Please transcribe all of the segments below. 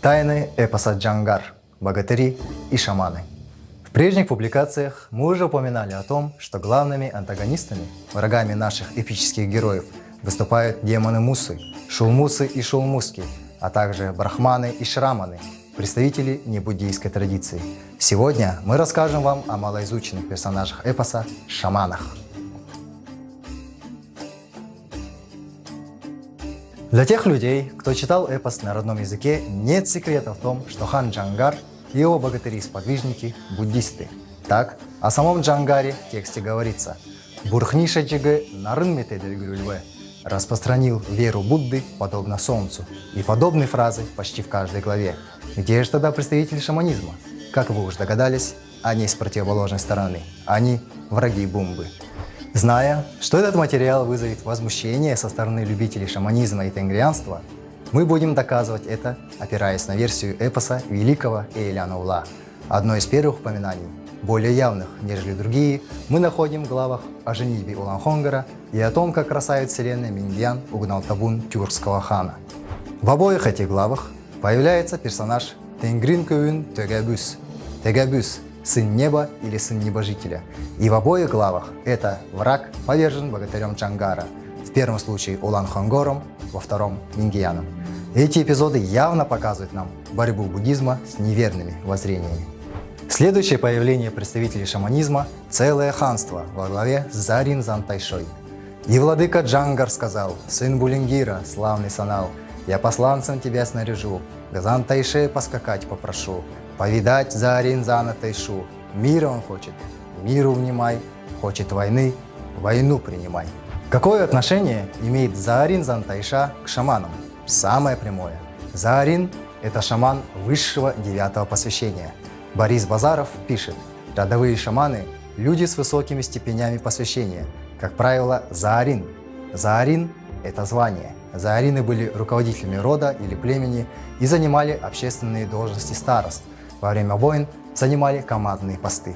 Тайны эпоса Джангар, богатыри и шаманы. В прежних публикациях мы уже упоминали о том, что главными антагонистами, врагами наших эпических героев, выступают демоны Мусы, Шулмусы и Шулмуски, а также брахманы и шраманы, представители небуддийской традиции. Сегодня мы расскажем вам о малоизученных персонажах эпоса – шаманах. Для тех людей, кто читал эпос на родном языке, нет секрета в том, что хан Джангар и его богатыри-сподвижники – буддисты. Так, о самом Джангаре в тексте говорится: «Бурхниша джигэ нарын метедельгрюльвэ» распространил веру Будды подобно солнцу. И подобные фразы почти в каждой главе. Где же тогда представители шаманизма? Как вы уже догадались, они с противоположной стороны. Они враги Бумбы. Зная, что этот материал вызовет возмущение со стороны любителей шаманизма и тенгрианства, мы будем доказывать это, опираясь на версию эпоса великого Эйляна Ула. Одно из первых упоминаний, более явных, нежели другие, мы находим в главах о женитьбе Уланхонгара и о том, как красавец вселенной Мингьян угнал табун тюркского хана. В обоих этих главах появляется персонаж Тенгрин Тегебюс. Тегебюс – сын неба или сын небожителя. И в обоих главах это враг повержен богатырем Джангара. В первом случае Уланхонгором, во втором – Мингьяном. Эти эпизоды явно показывают нам борьбу буддизма с неверными воззрениями. Следующее появление представителей шаманизма – целое ханство во главе с Зарин Зантайшой. И владыка Джангар сказал: «Сын Булингира, славный Санал, я посланцем тебя снаряжу, к Зантайше поскакать попрошу, повидать Зарин Зантайшу. Мира он хочет, миру внимай, хочет войны, войну принимай». Какое отношение имеет Зарин Зантайша к шаманам? Самое прямое. Зарин – это шаман высшего 9-го посвящения. Борис Базаров пишет: рядовые шаманы – люди с высокими степенями посвящения, как правило, Заарин. Заарин – это звание. Заарины были руководителями рода или племени и занимали общественные должности старост. Во время войн занимали командные посты.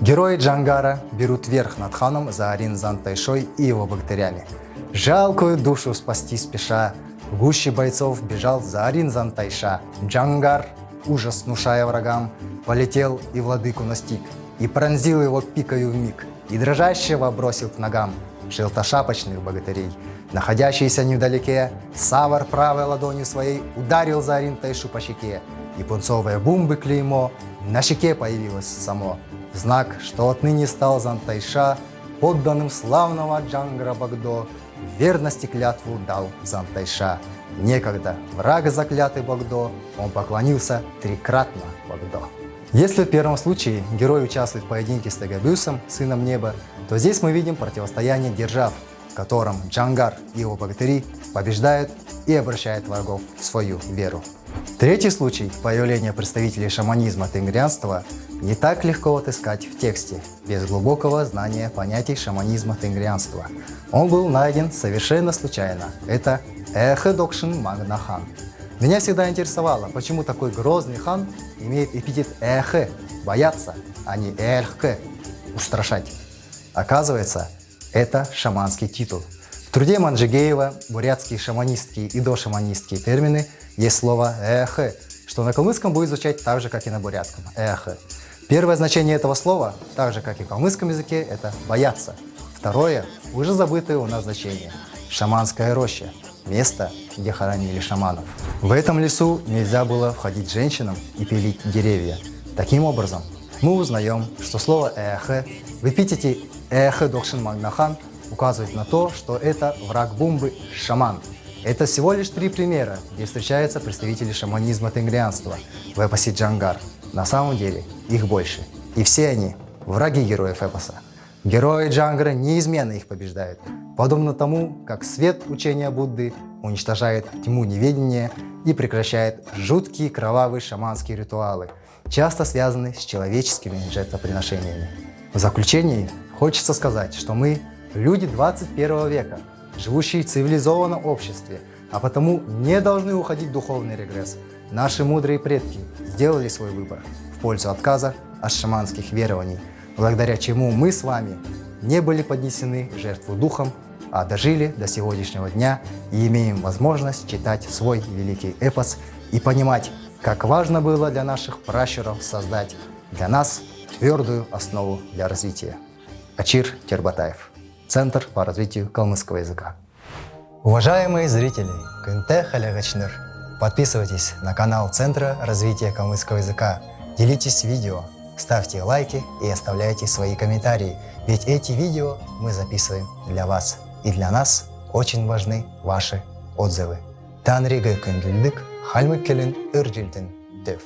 Герои Джангара берут верх над ханом Заарин Зантайшой и его богатырями. Жалкую душу спасти спеша, в гуще бойцов бежал Заарин Зантайша. Джангар, ужас внушая врагам, полетел и владыку настиг, и пронзил его пикою вмиг, и дрожащего бросил к ногам шелтошапочных богатырей. Находящийся невдалеке, Савар правой ладонью своей ударил Заарин Тайшу по щеке, и пунцовое Бумбы клеймо на щеке появилось само, в знак, что отныне стал Зантайша подданным славного Джангара Богдо, верности клятву дал Зантайша. Некогда враг заклятый Богдо, он поклонился трикратно Богдо. Если в первом случае герой участвует в поединке с Тегебюсом, сыном неба, то здесь мы видим противостояние держав, в котором Джангар и его богатыри побеждают и обращают врагов в свою веру. Третий случай появления представителей шаманизма тенгрианства не так легко отыскать в тексте, без глубокого знания понятий шаманизма тенгрианства. Он был найден совершенно случайно. Это Эхэ Докшин Магна хан. Меня всегда интересовало, почему такой грозный хан имеет эпитет Эхэ – бояться, а не Эхэ – устрашать. Оказывается, это шаманский титул. В труде Манджигеева бурятские шаманистские и дошаманистские термины есть слово «эхэ», что на калмыцком будет звучать так же, как и на бурятском – «эхэ». Первое значение этого слова, так же, как и в калмыцком языке, это «бояться». Второе – уже забытое у нас значение – «шаманская роща», место, где хоронили шаманов. В этом лесу нельзя было входить женщинам и пилить деревья. Таким образом, мы узнаем, что слово «эхэ» в эпитете «эхэ Докшин Магна хан» указывает на то, что это враг Бумбы – шаман. Это всего лишь 3 примера, где встречаются представители шаманизма тенгрианства в эпосе Джангар. На самом деле их больше. И все они – враги героев эпоса. Герои Джангара неизменно их побеждают, подобно тому, как свет учения Будды уничтожает тьму неведения и прекращает жуткие кровавые шаманские ритуалы, часто связанные с человеческими жертвоприношениями. В заключении хочется сказать, что мы – люди 21 века, живущие в цивилизованном обществе, а потому не должны уходить в духовный регресс. Наши мудрые предки сделали свой выбор в пользу отказа от шаманских верований, благодаря чему мы с вами не были поднесены в жертву духом, а дожили до сегодняшнего дня и имеем возможность читать свой великий эпос и понимать, как важно было для наших пращуров создать для нас твердую основу для развития. Ачир Тербатаев, Центр по развитию калмыцкого языка. Уважаемые зрители, Кынте Халягачныр, подписывайтесь на канал Центра развития калмыцкого языка, делитесь видео, ставьте лайки и оставляйте свои комментарии, ведь эти видео мы записываем для вас, и для нас очень важны ваши отзывы. Танрига Кындлдык, Хальмыкелин Ирджилтин Тев.